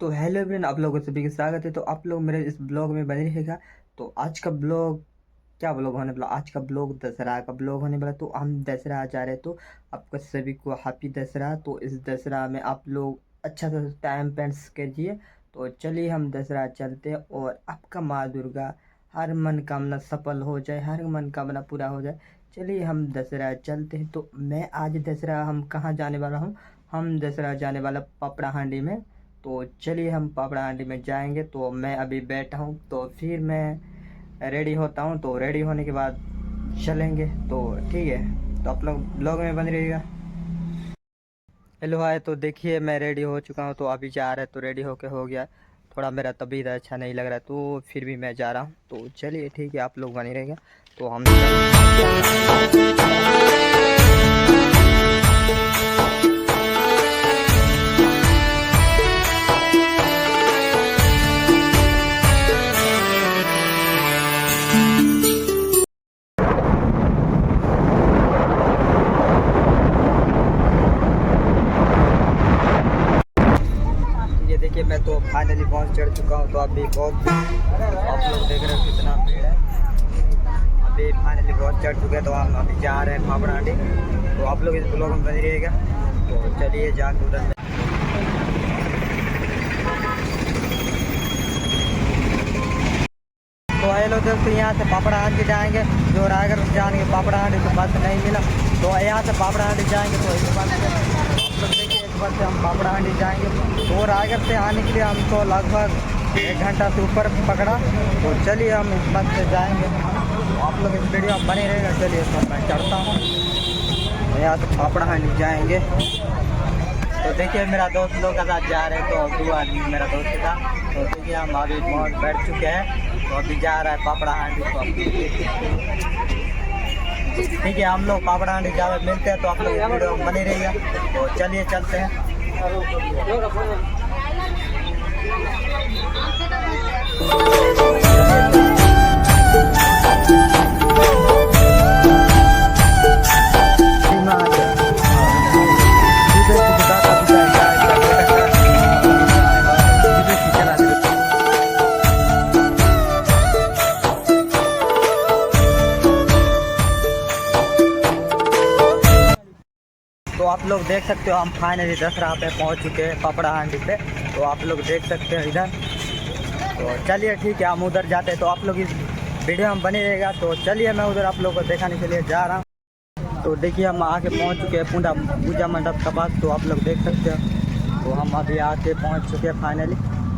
तो hello everyone, आप लोगों को सभी का स्वागत है। तो आप लोग मेरे इस ब्लॉग में बने रहेगा। तो आज का ब्लॉग क्या ब्लॉग होने वाला, आज का ब्लॉग दशहरा का ब्लॉग होने वाला। तो हम दशहरा जा रहे हैं, तो आपका सभी को हैप्पी दशहरा। तो इस दशहरा में आप लोग अच्छा सा टाइम स्पेंड कीजिए। तो चलिए हम दशहरा चलते हैं और आपका माँ दुर्गा हर मनोकामना सफल हो जाए, हर मनोकामना पूरा हो जाए। चलिए हम दशहरा चलते हैं। तो मैं आज दशहरा हम कहाँ जाने वाला हूँ, हम दशहरा जाने वाला पापड़ा हांडी में। तो चलिए हम पापड़ा हांडी में जाएंगे। तो मैं अभी बैठा हूँ, तो फिर मैं रेडी होता हूँ। तो रेडी होने के बाद चलेंगे। तो ठीक है, तो आप लोग ब्लॉग में बन रहिएगा। हेलो हाय, तो देखिए मैं रेडी हो चुका हूँ। तो अभी जा रहा है, तो रेडी होके हो गया। थोड़ा मेरा तबीयत अच्छा नहीं लग रहा है, तो फिर भी मैं जा रहा हूँ। तो चलिए ठीक है, आप लोग बने रहेगा। तो हम ये देखिए, मैं तो फाइनली पहुंच चढ़ चुका हूं। तो अभी बहुत आप लोग देख रहे हो कितना भीड़ है। अभी फाइनली पहुंच चढ़ चुके हैं। तो हम अभी जा रहे हैं पापड़ा हांडी। तो आप लोग इस ब्लॉग में बने रहिएगा। तो चलिए जाके उधर तो हेलो दोस्तों, यहाँ से पापड़ा हांडी जाएंगे। जो रायगढ़ जाएंगे पापड़ा हांडी, तो बस नहीं मिला। तो यहाँ से पापड़ा हांडी जाएंगे। तो इस बस से आप लोग देखिए, इस बस से हम पापड़ा हांडी जाएंगे। तो रायगढ़ से आने के लिए हमको लगभग 1 घंटा से ऊपर पकड़ा। तो चलिए हम इस बस से जाएंगे। तो आप लोग इस वीडियो में बने रहेगा। चलिए तो मैं चढ़ता हूँ। तो यहाँ से पापड़ा हांडी जाएंगे। तो देखिए मेरा दोस्त लोग के साथ जा रहे हैं। तो 2 आदमी मेरा दोस्त था। तो देखिए हम अभी पहुँच बैठ चुके हैं। तो अभी जा रहा है पापड़ा हांडी। तो ठीक है, हम लोग पापड़ा हांडी जावे मिलते हैं। तो आप लोग वीडियो में बने रहिएगा। तो चलिए चलते हैं। तो आप लोग देख सकते हो, हम फाइनली दशहरा पे पहुंच चुके हैं, पापड़ा हांडी पे। तो आप लोग देख सकते हो इधर। तो चलिए ठीक है, हम उधर जाते हैं। तो आप लोग इस वीडियो में बने रहेगा। तो चलिए मैं उधर आप लोग को दिखाने के लिए जा रहा हूँ। तो देखिए हम आके पहुँच चुके हैं पूजा मंडप के पास। तो आप लोग देख सकते हो। तो हम अभी आके पहुँच चुके हैं फाइनली।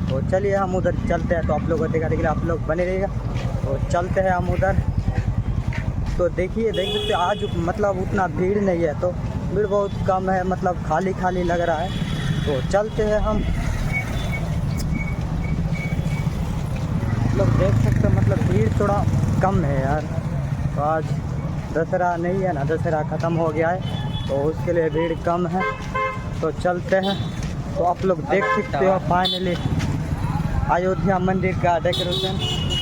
तो चलिए हम उधर चलते हैं। तो आप लोग को दिखाने के लिए आप लोग बने रहेगा। तो चलते हैं हम उधर। तो देखिए देख सकते हो, आज मतलब उतना भीड़ नहीं है। तो भीड़ बहुत कम है, मतलब खाली खाली लग रहा है। तो चलते हैं हम। मतलब देख सकते हैं, मतलब भीड़ थोड़ा कम है यार। तो आज दशहरा नहीं है ना, दशहरा ख़त्म हो गया है। तो उसके लिए भीड़ कम है। तो चलते हैं। तो आप लोग देख सकते हो फाइनली अयोध्या मंदिर का डेकोरेशन।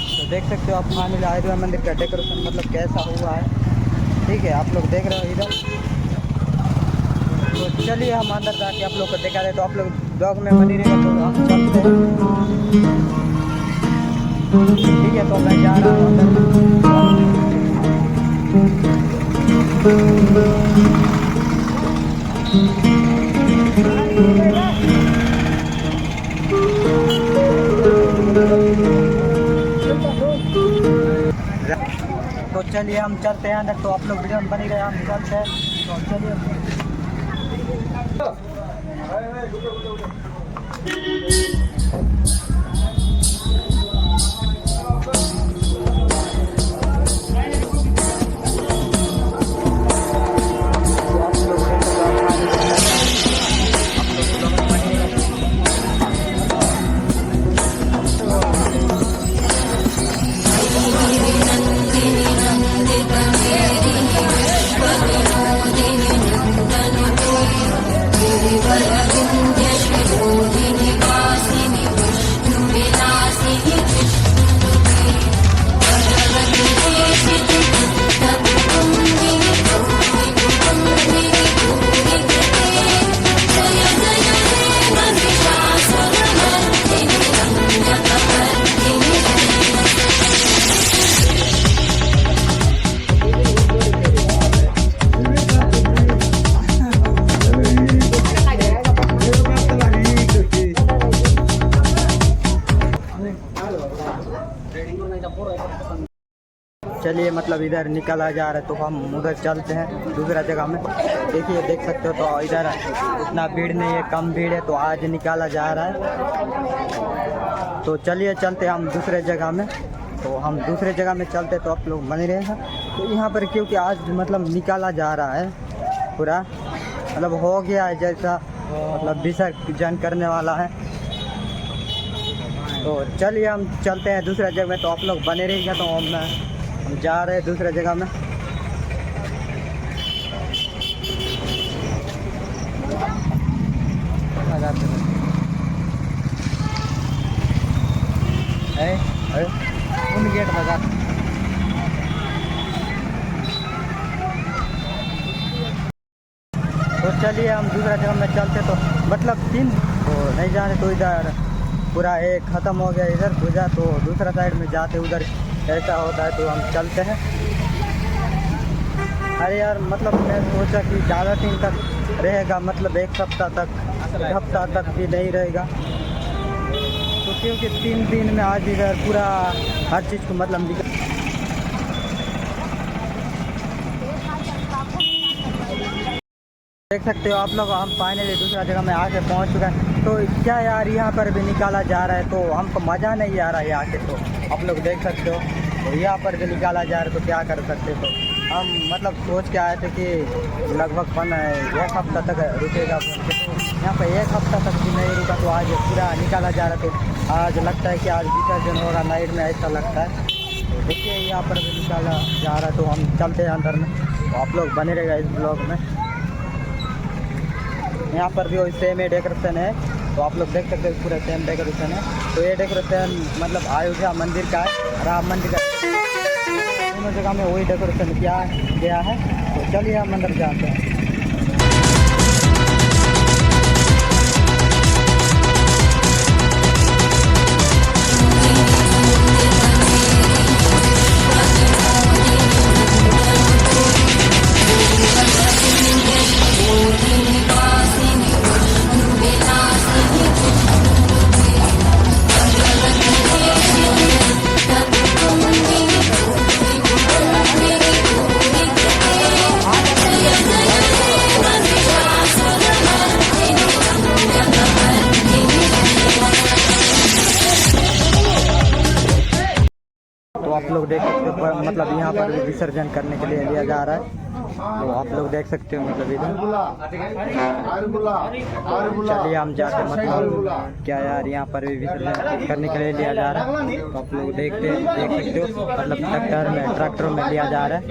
तो देख सकते हो आप फाइनली अयोध्या मंदिर का डेकोरेशन मतलब कैसा हुआ है। ठीक है, आप लोग देख रहे हो इधर। तो चलिए हम अंदर जाके आप लोग को दिखा रहे। तो आप लोग ब्लॉग में बनी रहेगा। तो हम चलते हैं। ठीक है, तो मैं जा रहा हूँ अंदर। तो चलिए हम चलते हैं अंदर। तो आप लोग वीडियो में बनी रहे, हम चलते हैं। तो चलिए। चलिए मतलब इधर निकला जा रहा है तो हम उधर चलते हैं दूसरा जगह में। देखिए देख सकते हो तो इधर उतना भीड़ नहीं है, कम भीड़ है, तो आज निकाला जा रहा है। तो चलिए चलते हैं हम दूसरे जगह में। तो हम दूसरे जगह में चलते तो आप लोग बने रहेगा। तो यहाँ पर क्योंकि आज मतलब निकाला जा रहा है पूरा, मतलब हो गया है जैसा मतलब विसर्जन करने वाला है। तो चलिए हम चलते हैं दूसरा जगह में, तो आप लोग बने रहिएगा। तो हम जा रहे हैं दूसरा जगह में। गेट लगा। तो चलिए हम दूसरा जगह में चलते तो मतलब 3 तो नहीं जाने तो इधर पूरा एक ख़त्म हो गया इधर पूजा, तो दूसरा साइड में जाते उधर ऐसा होता है तो हम चलते हैं। अरे यार मतलब मैं सोचा कि ज़्यादा दिन तक रहेगा, मतलब एक हफ्ता तक भी नहीं रहेगा। तो क्योंकि 3 दिन में आज इधर पूरा हर चीज़ को मतलब देख सकते हो आप लोग, हम फाइनली दूसरा जगह में आके पहुंच चुका है। तो क्या यार यहाँ पर भी निकाला जा रहा है तो हमको मज़ा नहीं आ रहा है आके। तो आप लोग देख सकते हो तो यहाँ पर भी निकाला जा रहा है, तो क्या कर सकते। तो हम मतलब सोच के आए थे कि लगभग 1 हफ्ता तक रुकेगा, तो यहाँ पर 1 हफ्ता तक भी नहीं रुका। तो आज पूरा निकाला जा रहा है, तो आज लगता है कि आज विसर्जन होगा नाइट में, ऐसा लगता है। तो देखिए यहाँ पर भी निकाला जा रहा है, तो हम चलते हैं अंदर में। तो आप लोग बने रहेगा इस ब्लॉग में। यहाँ पर भी वही सेम ही डेकोरेशन है, तो आप लोग देख सकते हो पूरा सेम डेकोरेशन है। तो ये डेकोरेशन मतलब अयोध्या मंदिर का है, राम मंदिर का, दोनों जगह में वही डेकोरेशन किया गया है। तो चलिए हम अंदर जाते हैं। तो आप लोग देख सकते हो मतलब यहाँ पर भी विसर्जन करने के लिए लिया जा रहा है। तो आप लोग देख सकते हो मतलब इधर। चलिए हम जाते मतलब क्या यार यहाँ पर भी विसर्जन करने के लिए लिया जा रहा है। तो आप लोग देख सकते हो मतलब ट्रैक्टर में लिया जा रहा है।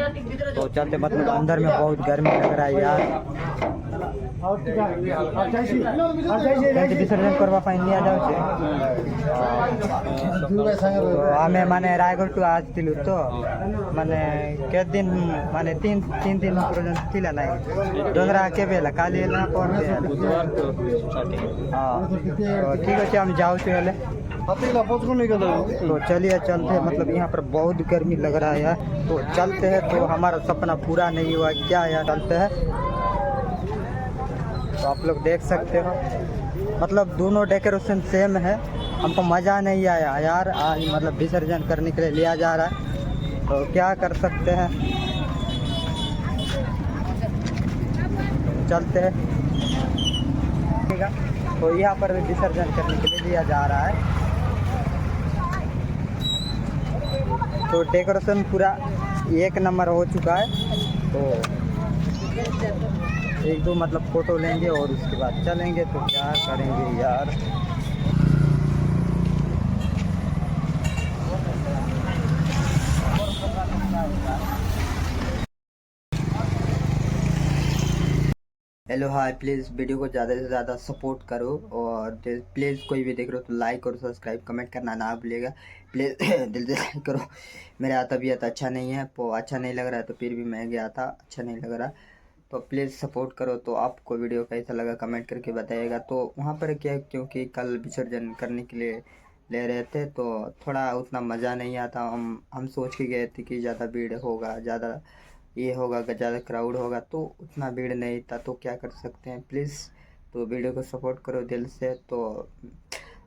तो चलते मतलब अंदर में बहुत गर्मी लग रहा है यार। विसर्जन करवा पाइन लिया जाऊँ हमें माने रायगढ़ टू आज थिलु तो माने के दिन माने 3 दिन पर्यंत थिला नहीं दोसरा के बेला काली एला पर बुधवार तो स्टार्टिंग। हां तो ठीक है हम जाऊ से हेले तो चलिए चलते हैं। मतलब यहाँ पर बहुत गर्मी लग रहा है यार, तो चलते हैं। तो हमारा सपना पूरा नहीं हुआ क्या यार, चलते हैं। तो आप लोग देख सकते हो मतलब दोनों डेकोरेशन सेम है। हमको मज़ा नहीं आया यार आज, मतलब विसर्जन करने के लिए लिया जा रहा है, तो क्या कर सकते हैं। चलते हैं। तो यहाँ पर भी विसर्जन करने के लिए लिया जा रहा है। तो डेकोरेशन पूरा 1 नंबर हो चुका है। तो 1-2 मतलब फ़ोटो लेंगे और उसके बाद चलेंगे। तो क्या करेंगे यार। हेलो हाय, प्लीज़ वीडियो को ज़्यादा से ज़्यादा सपोर्ट करो और प्लीज़ कोई भी देख रहे हो तो लाइक और सब्सक्राइब कमेंट करना ना भूलिएगा प्लीज़। दिल से लाइक करो। मेरा तबीयत अच्छा नहीं है, तो अच्छा नहीं लग रहा है, तो फिर भी मैं गया था, अच्छा नहीं लग रहा। तो प्लीज़ सपोर्ट करो। तो आपको वीडियो कैसा लगा कमेंट करके बताइएगा। तो वहाँ पर क्या, क्योंकि कल विसर्जन करने के लिए ले रहे थे तो थोड़ा उतना मज़ा नहीं आता। हम सोच के गए थे कि ज़्यादा भीड़ होगा, ज़्यादा ये होगा, कि ज़्यादा क्राउड होगा, तो उतना भीड़ नहीं था। तो क्या कर सकते हैं, प्लीज़ तो वीडियो को सपोर्ट करो दिल से। तो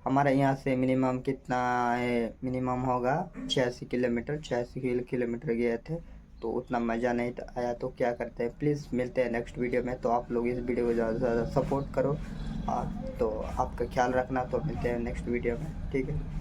हमारे यहाँ से मिनिमम कितना है, मिनिमम होगा 86 किलोमीटर, 86 किलोमीटर गए थे। तो उतना मज़ा नहीं आया, तो क्या करते हैं, प्लीज़ मिलते हैं नेक्स्ट वीडियो में। तो आप लोग इस वीडियो को ज़्यादा से ज़्यादा सपोर्ट करो। तो आपका ख्याल रखना। तो मिलते हैं नेक्स्ट वीडियो में, ठीक है।